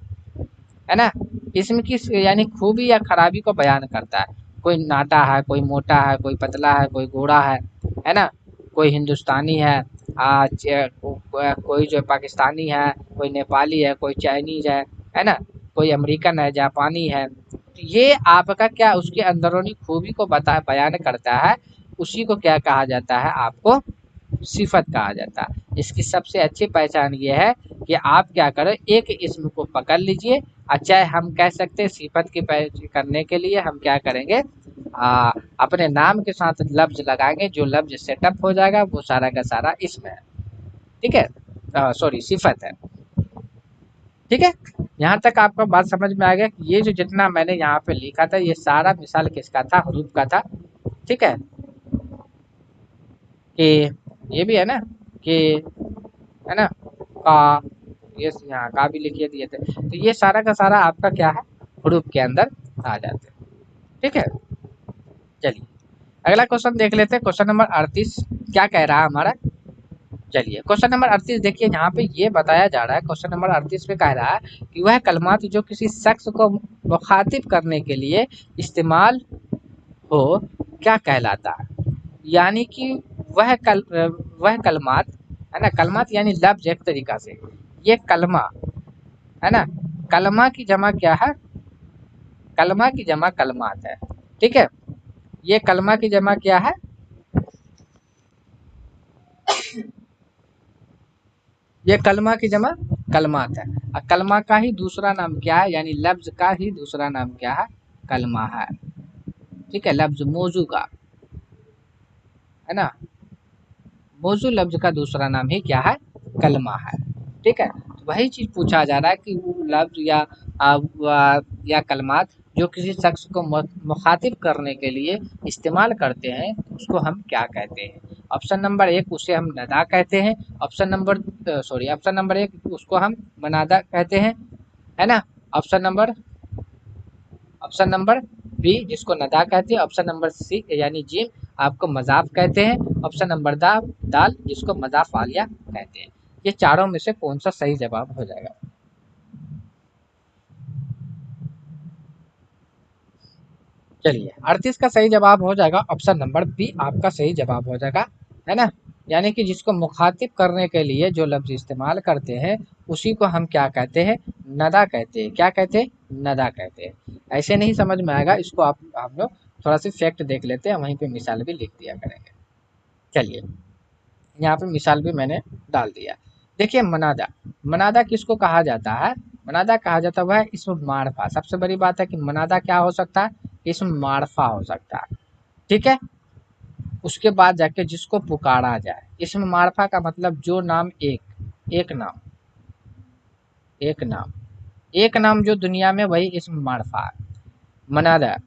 है ना, इसमें किस यानी खूबी या खराबी को बयान करता है। कोई नाटा है, कोई मोटा है, कोई पतला है, कोई गोरा है ना, कोई हिंदुस्तानी है, कोई जो पाकिस्तानी है, कोई नेपाली है, कोई चाइनीज है ना, कोई अमेरिकन है, जापानी है। तो ये आपका क्या उसके अंदरूनी खूबी को बता बयान करता है, उसी को क्या कहा जाता है, आपको सिफत कहा जाता है। इसकी सबसे अच्छी पहचान ये है कि आप क्या करें, एक इसम को पकड़ लीजिए, अच्छा हम कह सकते हैं सिफत की पहचान करने के लिए हम क्या करेंगे, अपने नाम के साथ लफ्ज लगाएंगे, जो लफ्ज सेटअप हो जाएगा वो सारा का सारा इसमें है। ठीक है, सॉरी सिफत है। ठीक है, यहाँ तक आपका बात समझ में आ गया कि ये जो जितना मैंने यहाँ पे लिखा था ये सारा मिसाल किसका था, हरूफ का था। ठीक है, कि ये भी है ना कि, है ना, का, ये यहाँ का भी लिखिए दिए थे, तो ये सारा का सारा आपका क्या है, हरूफ के अंदर आ जाते हैं। ठीक है, चलिए अगला क्वेश्चन देख लेते हैं, क्वेश्चन नंबर 38 क्या कह रहा है हमारा। चलिए क्वेश्चन नंबर 38 देखिए, यहाँ पे ये बताया जा रहा है, क्वेश्चन नंबर 38 पे कह रहा है कि वह कलमात जो किसी शख्स को मुखातिब करने के लिए इस्तेमाल हो क्या कहलाता है। यानी कि वह कलमात, है ना, कलमात यानी लफ्ज एक तरीका से, ये कलमा, है ना, कलमा की जमा क्या है, कलमा की जमा कलमात है। ठीक है, ये कलमा की जमा क्या है, ये कलमा की जमा कलमात है। और कलमा का ही दूसरा नाम क्या है, यानी लफ्ज का ही दूसरा नाम क्या है, कलमा है। ठीक है, लफ्ज मौजू का, है ना, मौजू लफ्ज का दूसरा नाम ही क्या है, कलमा है। ठीक है, तो वही चीज पूछा जा रहा है कि वो लफ्ज या कलमात जो किसी शख्स को मुखातिब करने के लिए इस्तेमाल करते हैं उसको हम क्या कहते हैं। ऑप्शन नंबर एक उसे हम नदा कहते हैं, option number sorry option number एक उसको हम मनादा कहते हैं, है ना, option number option number B जिसको नदा कहते हैं, ऑप्शन नंबर सी यानी जिम आपको मजाफ कहते हैं, ऑप्शन नंबर दाल जिसको मजाफ आलिया कहते हैं। ये चारों में से कौन सा सही जवाब हो जाएगा। चलिए 38 का सही जवाब हो जाएगा ऑप्शन नंबर बी, आपका सही जवाब हो जाएगा, है ना, यानी कि जिसको मुखातिब करने के लिए जो लफ्ज इस्तेमाल करते हैं उसी को हम क्या कहते हैं, नदा कहते हैं। क्या कहते हैं, नदा कहते हैं। ऐसे नहीं समझ में आएगा, इसको आप हम लोग थोड़ा सी फैक्ट देख लेते हैं, वहीं पे मिसाल भी लिख दिया करेंगे। चलिए यहाँ पे मिसाल भी मैंने डाल दिया। देखिए मनादा, मनादा किसको कहा जाता है, मनादा कहा जाता है वह इसम मारफा। सबसे बड़ी बात है कि मनादा क्या हो सकता है, इसम मारफा हो सकता है। ठीक है, उसके बाद जाके जिसको पुकारा जाए, इसम मारफा का मतलब जो नाम एक नाम, एक नाम, एक नाम जो दुनिया में वही इसम मारफा है, मनादा,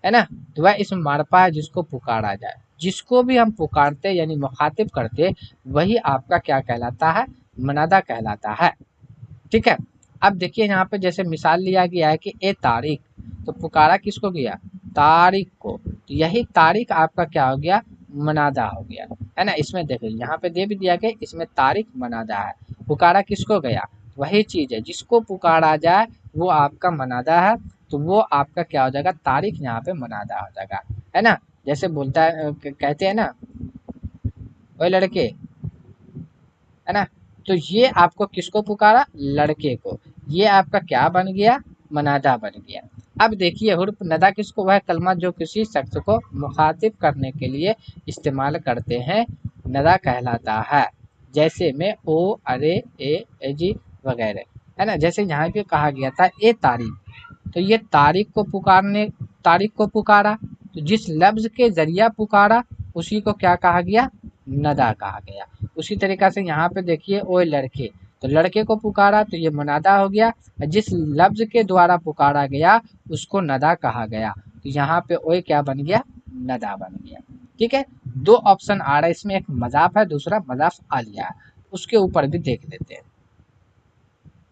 है ना। तो वह इसम मारफा है जिसको पुकारा जाए, जिसको भी हम पुकारते यानी मुखातिब करते वही आपका क्या कहलाता है, मनादा कहलाता है। ठीक है, अब देखिए यहाँ पे जैसे मिसाल लिया गया है कि ए तारीख, तो पुकारा किसको गया, तारीख को, तो यही तारीख आपका क्या हो गया, मनादा हो गया, है ना। इसमें देखिए यहाँ पे दे भी दिया गया, इसमें तारीख मनादा है, पुकारा किसको गया, वही चीज है जिसको पुकारा जाए वो आपका मनादा है। तो वो आपका क्या हो जाएगा, तारीख यहाँ पे मुनादा हो जाएगा, है ना। जैसे बोलता है कहते हैं ना, ओए लड़के, है ना। तो ये आपको किसको पुकारा, लड़के को, ये आपका क्या बन गया, मनादा बन गया। अब देखिए हुर्फ नदा किसको, वह कलमा जो किसी शख्स को मुखातिब करने के लिए इस्तेमाल करते हैं, नदा कहलाता है। जैसे में ओ, अरे, ए जी वगैरह, है ना। जैसे यहाँ पे कहा गया था ए तारीख, तो ये तारीख को पुकारा, तो जिस लफ्ज के जरिया पुकारा उसी को क्या कहा गया, नदा कहा गया। उसी तरीक़ा से यहाँ पे देखिए ओए लड़के, तो लड़के को पुकारा तो ये मुनादा हो गया, जिस लफ्ज के द्वारा पुकारा गया उसको नदा कहा गया, तो यहाँ पे ओए क्या बन गया, नदा बन गया। ठीक है, दो ऑप्शन आ रहा है इसमें, एक मजाफ है, दूसरा मजाफ आलिया है, उसके ऊपर भी देख लेते हैं।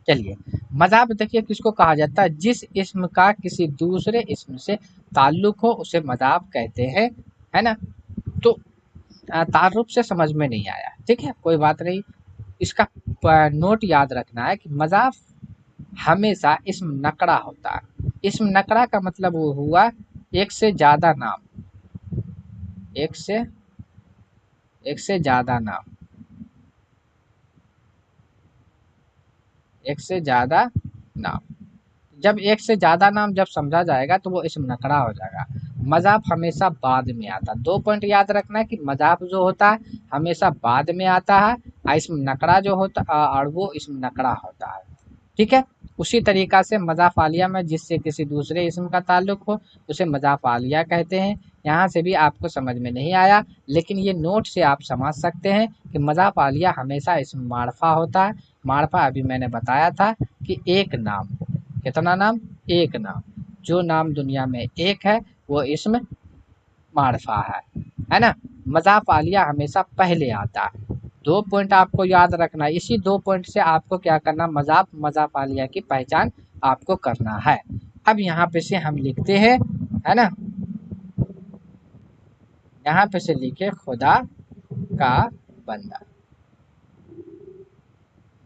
चलिए, मजाफ देखिए किसको कहा जाता है, जिस इस्म का किसी दूसरे इस्म से ताल्लुक हो उसे मजाफ कहते हैं, है ना। तो तारुफ से समझ में नहीं आया, ठीक है, कोई बात नहीं। इसका नोट याद रखना है कि मजाफ हमेशा इस्म नकड़ा होता है। इस्म नकड़ा का मतलब वो हुआ एक से ज़्यादा नाम, एक से ज़्यादा नाम, एक से ज़्यादा नाम। जब एक से ज़्यादा नाम जब समझा जाएगा तो वो इस्म नकड़ा हो जाएगा। मजाफ हमेशा बाद में आता है, 2 पॉइंट याद रखना है कि मजाफ जो होता है हमेशा बाद में आता है, और इस्म नकड़ा जो होता और वो इस्म नकड़ा होता है, ठीक है। उसी तरीक़ा से मज़ाफ़ आलिया में जिससे किसी दूसरे इस्म का ताल्लुक़ हो उसे मज़ाफ़ आलिया कहते हैं। यहाँ से भी आपको समझ में नहीं आया, लेकिन ये नोट से आप समझ सकते हैं कि मज़ाफ़ आलिया हमेशा इस्म मारफ़ा होता है। मारफ़ा अभी मैंने बताया था कि एक नाम, कितना नाम, एक नाम, जो नाम दुनिया में एक है वो इस्म मारफ़ा है ना। मज़ाफ़ आलिया हमेशा पहले आता है। 2 पॉइंट आपको याद रखना है, इसी 2 पॉइंट से आपको क्या करना, मज़ाफ़ आलिया की पहचान आपको करना है। अब यहाँ पे से हम लिखते हैं, है ना, यहाँ पे से लिखे खुदा का बंदा,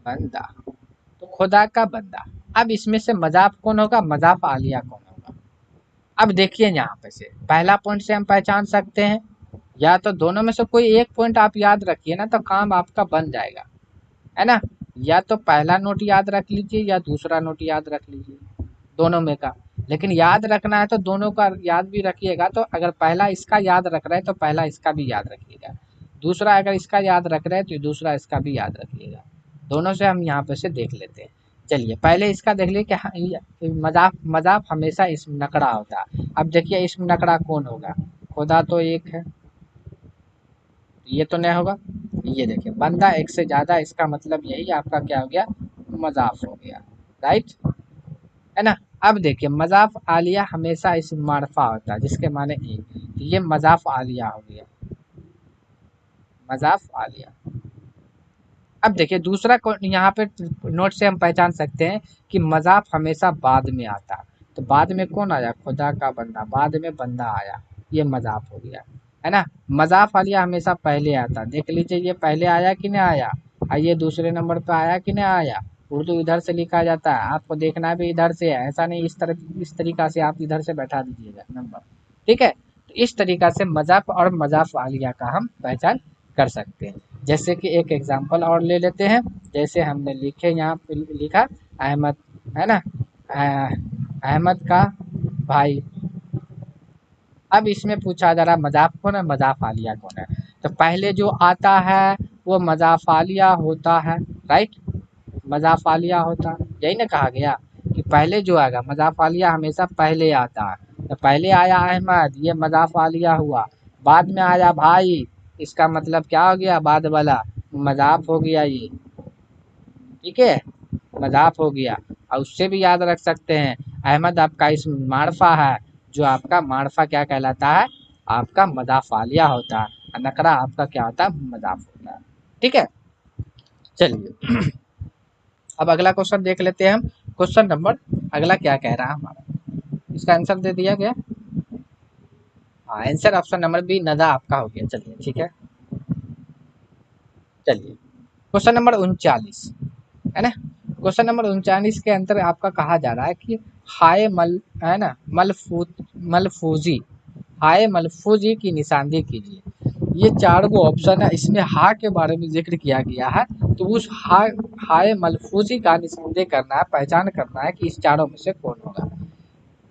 बंदा, तो खुदा का बंदा। अब इसमें से मज़ाफ़ कौन होगा, मज़ाफ़ आलिया कौन होगा। अब देखिए यहाँ पे से पहला पॉइंट से हम पहचान सकते हैं, या तो दोनों में से कोई एक पॉइंट आप याद रखिए ना तो काम आपका बन जाएगा, है ना। या तो पहला नोट याद रख लीजिए या दूसरा नोट याद रख लीजिए, दोनों में का। लेकिन याद रखना है तो दोनों का याद भी रखिएगा, तो अगर पहला इसका याद रख रहे हैं तो पहला इसका भी याद रखिएगा, दूसरा अगर इसका याद रख रहे हैं तो दूसरा इसका भी याद रखिएगा। दोनों से हम यहाँ पे से देख लेते हैं। चलिए पहले इसका देख लीजिए कि मजाक मजाक हमेशा इसम नकड़ा होता है। अब देखिए इसम नकड़ा कौन होगा, खुदा तो एक है, ये तो नहीं होगा। ये देखिए बंदा एक से ज़्यादा, इसका मतलब यही आपका क्या हो गया, मजाफ हो गया, राइट, है ना। अब देखिए मजाफ आलिया हमेशा इसम मारफा होता है जिसके माने एक, तो ये मजाफ आलिया हो गया, मजाफ आलिया। अब देखिए दूसरा यहाँ पे नोट से हम पहचान सकते हैं कि मजाफ हमेशा बाद में आता है, तो बाद में कौन आया, खुदा का बंदा, बाद में बंदा आया, ये मजाफ हो गया, है ना। मजाफ आलिया हमेशा पहले आता, देख लीजिए ये पहले आया कि नहीं आया, और ये दूसरे नंबर पे आया कि नहीं आया। उर्दू इधर से लिखा जाता है, आपको देखना भी इधर से है, ऐसा नहीं इस तरीका से आप इधर से बैठा दीजिएगा नंबर, ठीक है। तो इस तरीका से मजाफ और मजाफ आलिया का हम पहचान कर सकते हैं। जैसे कि एक एग्जांपल और ले लेते हैं, जैसे हमने लिखे यहाँ पे लिखा अहमद, है ना, अहमद का भाई। अब इसमें पूछा जा रहा है मजाफ कौन है, मजाफ आलिया कौन है, तो पहले जो आता है वो मजाफ आलिया होता है, राइट, मजाफ आलिया होता है, यही ना कहा गया कि पहले जो आएगा मजाफ आलिया हमेशा पहले आता है। तो पहले आया अहमद, ये मजाफ आलिया हुआ, बाद में आया भाई, इसका मतलब क्या हो गया, बाद वाला मजाफ हो गया ये, ठीक है, मजाफ हो गया। और उससे भी याद रख सकते हैं अहमद आपका इस मारफा है, जो आपका मारफा क्या कहलाता है, आपका मजाफ आलिया होता है, और नकरा आपका क्या होता है, मजाफ होता है, ठीक है। चलिए अब अगला क्वेश्चन देख लेते हैं हम। क्वेश्चन नंबर अगला क्या कह रहा है हमारा, इसका आंसर दे दिया गया, हाँ आंसर ऑप्शन नंबर बी नदा आपका हो गया। चलिए ठीक है, चलिए क्वेश्चन नंबर 39, है ना। क्वेश्चन नंबर 39 के अंदर आपका कहा जा रहा है कि हाय मल है ना मलफूजी, हाय मलफूजी की निशानदेही कीजिए। ये चार गो ऑप्शन है, इसमें हा के बारे में जिक्र किया गया है, तो उस हाय मलफूजी का निशानदेही करना है, पहचान करना है कि इस चारों में से कौन होगा।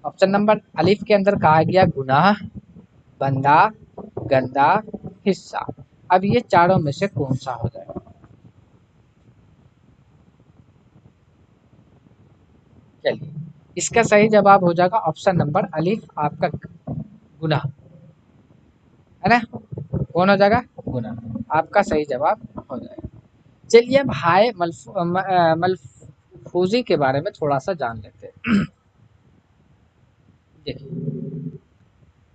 ऑप्शन नंबर अलिफ के अंदर कहा गया गुनाह, बंदा, गंदा, हिस्सा। अब ये चारों में से कौन सा हो जाएगा? चलिए, इसका सही जवाब हो जाएगा ऑप्शन नंबर अलिफ, आपका गुनाह, है ना। कौन हो जाएगा? गुनाह, आपका सही जवाब हो जाएगा। चलिए अब हाय मलफूजी के बारे में थोड़ा सा जान लेते हैं। देखिए,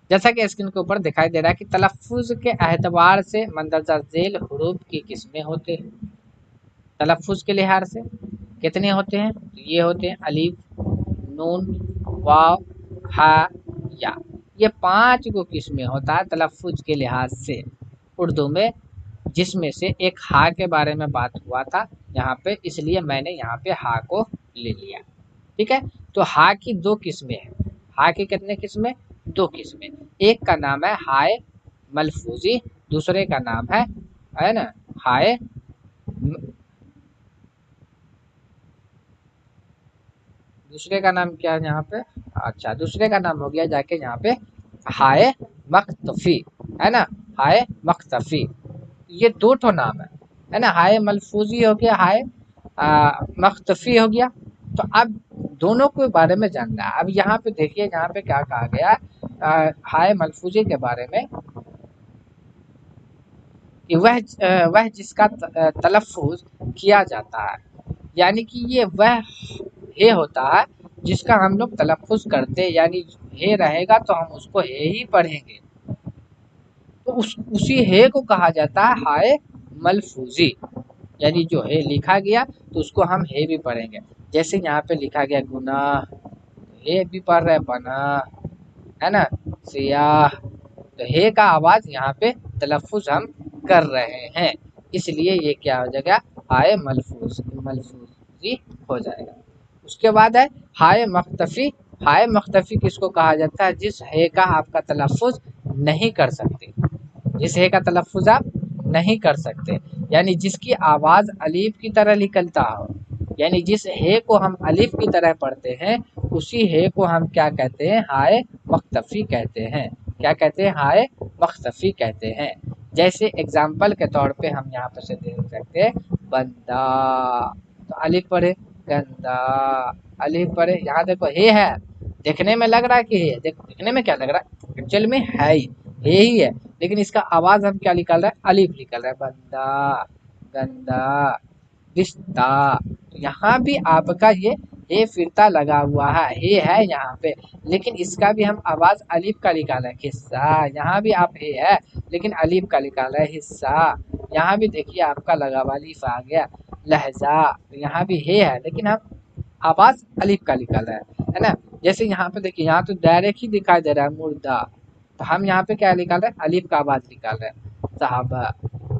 जैसा कि स्क्रीन के ऊपर दिखाई दे रहा है कि तलफ़्फ़ुज़ के एतबार से मंदरजा ज़ेल हुरूफ की किस्में होते हैं। तलफ़्फ़ुज़ के लिहाज से कितने होते हैं? तो ये होते हैं अलिफ, नून, वाव, हा, या। ये 5 गो किस्में होता है तलफ़्फ़ुज़ के लिहाज से उर्दू में, जिसमें से एक हा के बारे में बात हुआ था यहाँ पे, इसलिए मैंने यहाँ पे हा को ले लिया। ठीक है, तो हा की 2 किस्में हैं। हा की कितने किस्में? 2 किस्में। एक का नाम है हाय मलफूजी, दूसरे का नाम है ना, हाय दूसरे का नाम क्या है यहाँ पे? अच्छा, दूसरे का नाम हो गया जाके यहाँ पे हाय मख्तफी, है ना, हाय मख्तफी। ये 2 ठो नाम है ना, हाय मलफूजी हो गया, हाय मख्तफी हो गया। तो अब दोनों के बारे में जानना है। अब यहाँ पे देखिए, यहाँ पे क्या कहा गया, हाय मलफूजी के बारे में कि वह जिसका तलफ़्फ़ुज़ किया जाता है, यानी कि ये वह हे होता है जिसका हम लोग तलफ़्फ़ुज़ करते हैं, यानी हे रहेगा तो हम उसको हे ही पढ़ेंगे। तो उसी हे को कहा जाता है हाय मलफूजी, यानी जो हे लिखा गया तो उसको हम हे भी पढ़ेंगे। जैसे यहाँ पे लिखा गया गुनाह, हे भी पढ़ रहे बना, है ना, सियाह, तो हे का आवाज यहाँ पे तलफ़्फ़ुज़ हम कर रहे हैं, इसलिए ये क्या हो जाएगा? हाय मलफूजी हो जाएगा। उसके बाद है हाय मख्तफी। हाय मख्तफी किसको कहा जाता है? जिस हे का आपका तलफ़्फ़ुज़ नहीं कर सकते, जिस हे का तलफ़्फ़ुज़ आप नहीं कर सकते, यानी जिसकी आवाज़ अलीफ की तरह निकलता हो, यानी जिस हे को हम अलिफ की तरह पढ़ते हैं, उसी हे को हम क्या कहते हैं? हाय मख्तफी कहते हैं। क्या कहते हैं? हाय मख्तफी कहते हैं। जैसे एग्जाम्पल के तौर पे हम यहाँ पर से देख सकते हैं, बंदा, तो अलिफ पढ़े, गंदा, अलिफ पढ़े, यहाँ देखो हे है, देखने में लग रहा है कि हे, देखो देखने में क्या लग रहा है, एक्चुअल में है ही, हे ही है, लेकिन इसका आवाज हम क्या निकाल रहे हैं? अलिफ निकल रहा है, बंदा, गंदा, रिश्ता। यहाँ भी आपका ये हे फिरता लगा हुआ है, हे है यहाँ पे, लेकिन इसका भी हम आवाज अलिफ का निकाल रहे हैं, हिस्सा। यहाँ भी आप हे है, लेकिन अलिफ का निकाल रहे हैं, हिस्सा। यहाँ भी देखिए आपका लगा हुआ अलिफ आ गया, लहजा, तो यहाँ भी हे है, लेकिन हम आवाज अलिफ का निकाल रहे हैं, है ना। जैसे यहाँ पे देखिए, यहाँ तो डायरेक्ट ही दिखाई दे रहा है मुर्दा, तो हम यहाँ पे क्या निकाल रहे हैं? अलिफ का आवाज निकाल रहे हैं, साहबा,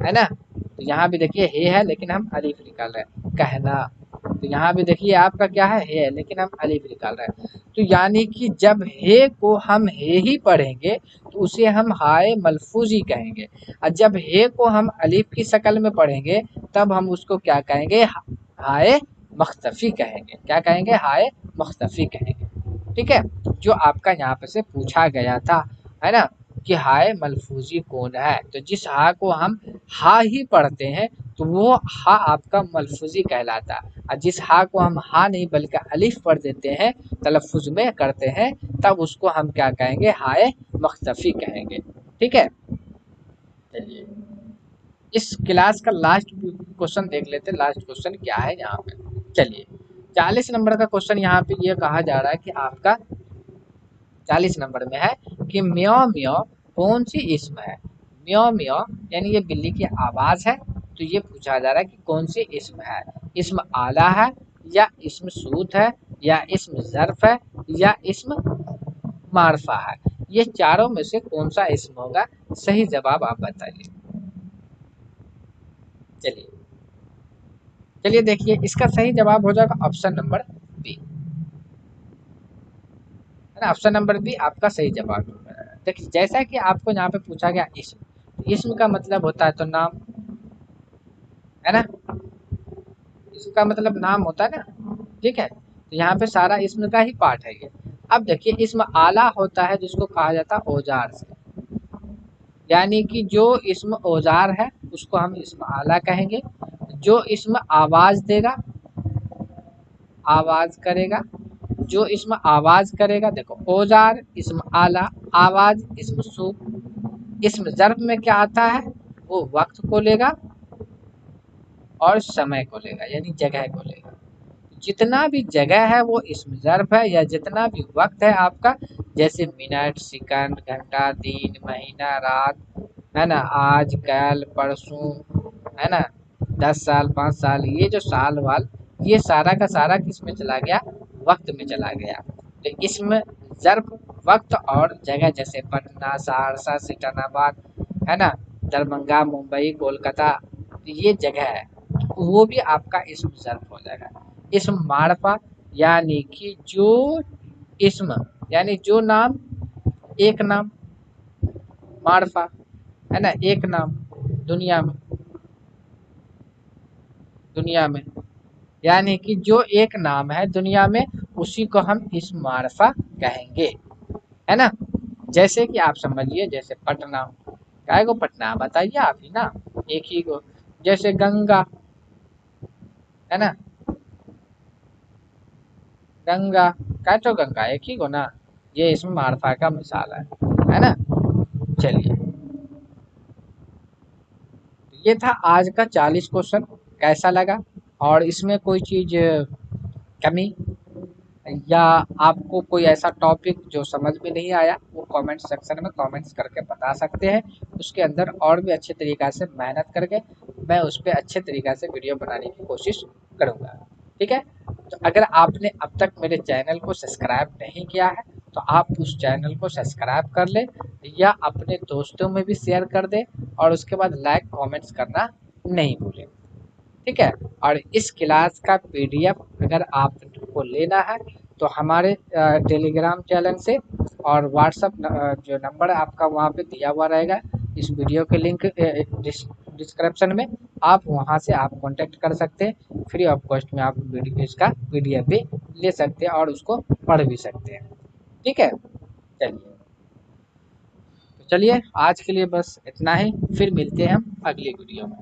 है ना। तो यहाँ भी देखिए हे है, लेकिन हम अलिफ निकाल रहे हैं, कहना। तो यहाँ भी देखिए आपका क्या है? हे है, लेकिन हम अलिफ निकाल रहे हैं। तो यानी कि जब हे को हम हे ही पढ़ेंगे तो उसे हम हाय मलफूजी कहेंगे, और जब हे को हम अलिफ की शक्ल में पढ़ेंगे तब हम उसको क्या कहेंगे? हाय मख्तफी कहेंगे। क्या कहेंगे? हाय मख्तफी कहेंगे। ठीक है, जो आपका यहाँ पे से पूछा गया था, है ना, कि हाय मलफूजी कौन है, तो जिस हा को हम हा ही पढ़ते हैं तो वो हा आपका मलफूजी कहलाता है, और जिस हा को हम हा नहीं बल्कि अलिफ पढ़ देते हैं, तलफ़ुज़ में करते हैं, तब उसको हम क्या कहेंगे? हाय मख्तफी कहेंगे। ठीक है, चलिए इस क्लास का लास्ट क्वेश्चन देख लेते हैं, लास्ट क्वेश्चन क्या है यहाँ पे। चलिए, 40 नंबर का क्वेश्चन यहाँ पे ये कहा जा रहा है कि आपका 40 नंबर में है कि म्याओ म्याओ कौन सी इस्म है? म्याओ म्याओ यानी ये बिल्ली की आवाज़ है, तो ये पूछा जा रहा है कि कौन सी इस्म है? इस्म आला है, या इस्म सूत है, या इस्म ज़र्फ है, या इस्म मारफा है? ये चारों में से कौन सा इस्म होगा? सही जवाब आप बताइए। चलिए, चलिए देखिए, इसका सही जवाब हो जाएगा ऑप्शन नंबर बी। है ना। ऑप्शन नंबर बी आपका सही जवाब है। देखिए जैसा कि आपको यहाँ पे पूछा गया इस्म, तो इस्म का मतलब होता है तो नाम, है ना, इसका मतलब नाम होता है ना, ठीक है। तो यहाँ पे सारा इस्म का ही पार्ट है ये। अब देखिए इस्म आला होता है जिसको कहा जाता है औजार से, यानी कि जो इस्म औजार है उसको हम इस्म आला कहेंगे। जो इस्म आवाज देगा, आवाज करेगा, जो इस्म आवाज करेगा, देखो औजार इस्म आला, आवाज इस्म सूब। इस्म ज़र्फ में क्या आता है, वो वक्त को लेगा और समय को लेगा, यानी जगह को लेगा। जितना भी जगह है वो इसमें ज़र्फ है, या जितना भी वक्त है आपका, जैसे मिनट, सेकंड, घंटा, दिन, महीना, रात, है ना, आज, कल, परसों, है ना, 10 साल, 5 साल, ये जो साल वाल, ये सारा का सारा किस में चला गया, वक्त में चला गया। तो इसमें ज़र्फ वक्त और जगह, जैसे पटना, सहरसा, सिकंदराबाद, है ना, दरभंगा, मुंबई, कोलकाता, तो ये जगह है, वो भी आपका इसम ज़र्फ हो जाएगा। इसम मारफा, यानी कि जो इसम, यानी जो नाम, एक नाम, मारफा, है ना, एक नाम, दुनिया में, दुनिया में, यानी कि जो एक नाम है दुनिया में, उसी को हम इसम मारफा कहेंगे, है ना। जैसे कि आप समझिए, जैसे पटना, काय को पटना बताइए आप ही ना, एक ही को। जैसे गंगा, है ना, गंगा, काय तो गंगा एक ही को ना, ये इसमें मारफा का मिसाल है ना। चलिए, ये था आज का 40 क्वेश्चन। कैसा लगा, और इसमें कोई चीज़ कमी, या आपको कोई ऐसा टॉपिक जो समझ में नहीं आया, वो कमेंट सेक्शन में कमेंट्स करके बता सकते हैं। उसके अंदर और भी अच्छे तरीक़ा से मेहनत करके मैं उस पे अच्छे तरीक़ा से वीडियो बनाने की कोशिश करूँगा, ठीक है। तो अगर आपने अब तक मेरे चैनल को सब्सक्राइब नहीं किया है, तो आप उस चैनल को सब्सक्राइब कर लें, या अपने दोस्तों में भी शेयर कर दें, और उसके बाद लाइक कमेंट्स करना नहीं भूलें, ठीक है। और इस क्लास का पीडीएफ अगर आपको लेना है, तो हमारे टेलीग्राम चैनल से, और व्हाट्सअप जो नंबर आपका वहाँ पे दिया हुआ रहेगा इस वीडियो के लिंक डिस्क्रिप्शन में, आप वहाँ से आप कांटेक्ट कर सकते हैं। फ्री ऑफ कॉस्ट में आप इसका पीडीएफ भी ले सकते हैं और उसको पढ़ भी सकते हैं, ठीक है। चलिए, तो चलिए आज के लिए बस इतना ही, फिर मिलते हैं हम अगली वीडियो में।